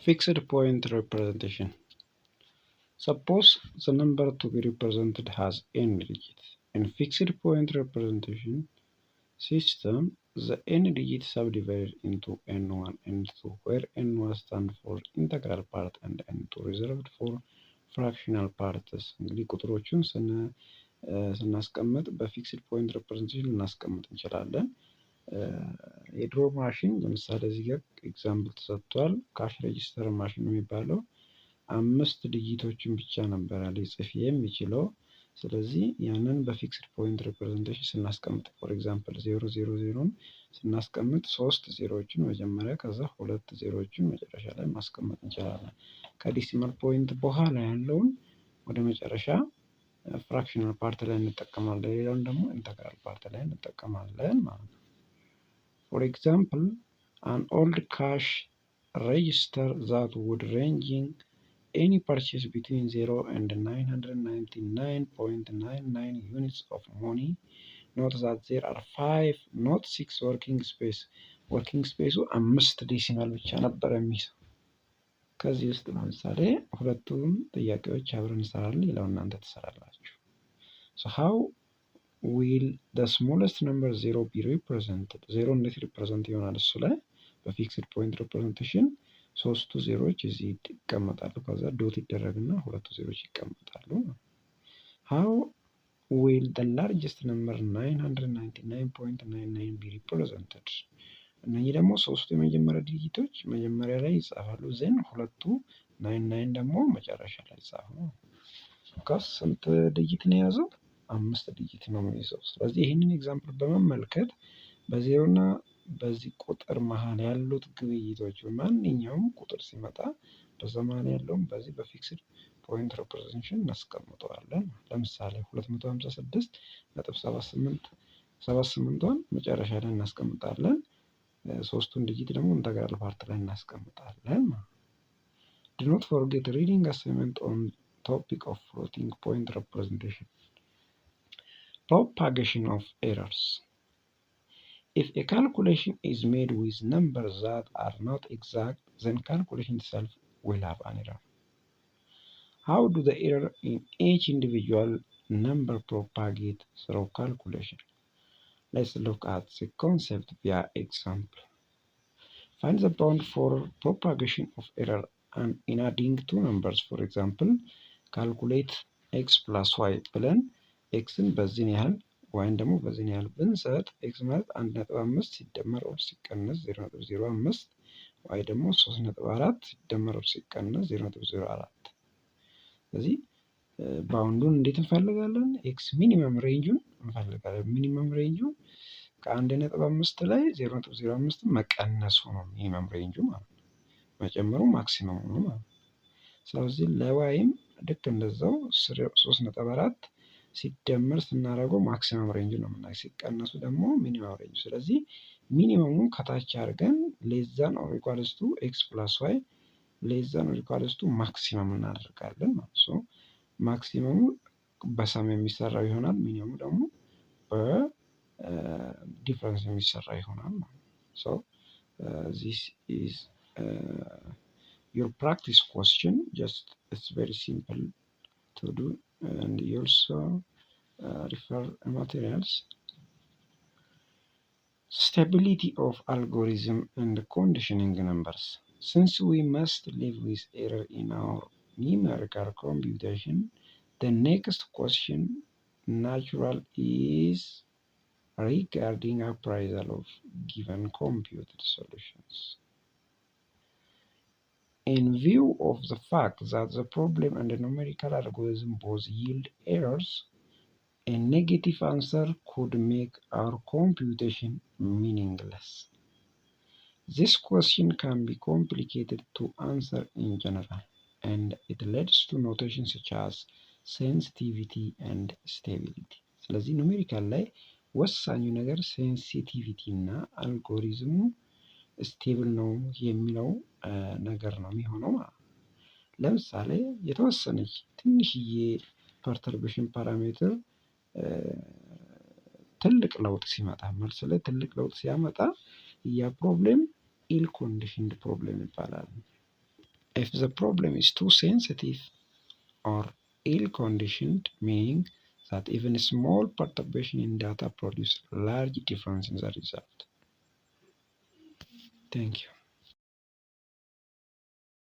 Fixed point representation. Suppose the number to be represented has n digits. In fixed point representation system, the n digits subdivided into n1, n2, where n1 stands for integral part and n2 reserved for fractional parts. እንግዲህ ቁጥሮቹን ስናስቀምጥ በፊክስድ ፖይንት ሪፕሬዘንቴሽን ልናስቀምጥ እንችላለን። የድሮ ማሽን ለምሳሌ እዚህ ጋር ኤግዛምፕል ተሰጥቷል። ካሽ ሬጂስተር ማሽን የሚባለው 5 ዲጂቶችን ብቻ ነበር ሊጽፍ የሚችለው። ስለዚህ ያንን በፊክስድ ፖይንት ሪፕሬዘንቴሽን ስናስቀምጥ ፎር ኤግዛምፕል 000ን ስናስቀምጥ 3 ዜሮዎችን መጀመሪያ ከዛ 2 ዜሮዎችን መጨረሻ ላይ ማስቀመጥ እንችላለን። ከዲሲማል ፖይንት በኋላ ያለውን ወደ መጨረሻ ፍራክሽናል ፓርት ላይ እንጠቀማለን፣ ሌላውን ደግሞ ኢንተግራል ፓርት ላይ እንጠቀማለን ማለት ነው። For example, an old cash register that would ranging any purchase between 0 and 999.99 units of money. Note that there are 5 not 6 working space. working space 5 ዴሲማል ብቻ ነበር የሚይዘው። ከዚህ ውስጥ ለምሳሌ ሁለቱም ጥያቄዎች አብረን እንሰራለን፣ ሌላው እናንተ ትሰራላችሁ። So how will the smallest number 0 be represented? 0 እንዴት ሪፕሬዘንት ይሆናል? እሱ ላይ በፊክስድ ፖይንት ሪፕሬዘንቴሽን ሶስቱ ዜሮዎች እዚህ ይቀመጣሉ፣ ከዛ ዶት ይደረግና ሁለቱ ዜሮዎች ይቀመጣሉ። How will the largest number 999.99 be represented? እነዚህ ደግሞ ሶስቱ የመጀመሪያ ዲጂቶች መጀመሪያ ላይ ይጻፋሉ፣ ዘን ሁለቱ 99 ደግሞ መጨረሻ ላይ ይጻፋሉ። ስንት ዲጂት ነው የያዘው? 5 ዲጂት ነው የሚይዘው። ስለዚህ ይህንን ኤግዛምፕል በመመልከት በዜሮና በዚህ ቁጥር መሀል ያሉት ግብይቶች ማንኛውም ቁጥር ሲመጣ በዛ መሀል ያለውን በዚህ በፊክስድ ፖይንት ሪፕሬዘንቴሽን እናስቀምጠዋለን። ለምሳሌ 256.78ን መጨረሻ ላይ እናስቀምጣለን። ሶስቱን ዲጂት ደግሞ ኢንተግራል ፓርት ላይ እናስቀምጣለን። Do not forget reading assignment on topic of floating point representation. Propagation of errors. If a calculation is made with numbers that are not exact, then calculation itself will have an error. How do the error in each individual number propagate through calculation? Let's look at the concept via example. Find the bound for propagation of error and in adding two numbers. For example, calculate x plus y ብለን ኤክስን በዚህን ያህል ዋይን ደግሞ በዚህን ያህል ብንሰጥ ኤክስ ማለት 1.5 ሲደመር ኦር ሲቀነስ 0.05 ዋይ ደግሞ 3.4 ሲደመር ኦር ሲቀነስ 0.04። ስለዚህ ባውንዱን እንዴት እንፈልጋለን? ኤክስ ሚኒመም ሬንጁን እንፈልጋለን። ሚኒመም ሬንጁ ከ1.5 ላይ 0.05 መቀነሱ ነው ሚኒመም ሬንጁ ማለት ነው። መጨመሩ ማክሲመሙ ነው ማለት ነው። ስለዚህ ለዋይም ልክ እንደዛው 3.4 ሲደመር ስናደርገው ማክሲመም ሬንጅ ነው የምናገኘው፣ ሲቀነሱ ደግሞ ሚኒመም ሬንጅ። ስለዚህ ሚኒመሙን ከታች አድርገን ሌዛን ኦር ኢኳልስ ቱ ኤክስ ፕላስ ዋይ ሌዛን ኦር ኢኳልስ ቱ ማክሲመም እናደርጋለን ማለት ነው። ማክሲመሙ በሰም የሚሰራው ይሆናል፣ ሚኒመሙ ደግሞ በዲፍረንስ የሚሰራ ይሆናል ማለት ነው። So this is your practice question. Just it's very simple to do, and you also refer materials. Stability of algorithm and conditioning numbers. Since we must live with error in our numerical computation, the next question natural is regarding appraisal of given computed solutions. In view of the fact that the problem and the numerical algorithm both yield errors, a negative answer could make our computation meaningless. This question can be complicated to answer in general, and it leads to notations such as sensitivity and stability. ስለዚህ ኑሜሪካል ላይ ወሳኙ ነገር ሴንሲቲቪቲ እና አልጎሪዝሙ ስቴብል ነው የሚለው ነገር ነው የሚሆነው ማለት ነው። ለምሳሌ የተወሰነች ትንሽዬ ፐርተርቤሽን ፓራሜትር ትልቅ ለውጥ ሲመጣ መልስ ላይ ትልቅ ለውጥ ሲያመጣ ያ ፕሮብሌም ኢል ኮንዲሽንድ ፕሮብሌም ይባላል። If the problem is too sensitive or ill-conditioned, meaning that even a small perturbation in data produce large difference in the result. Thank you.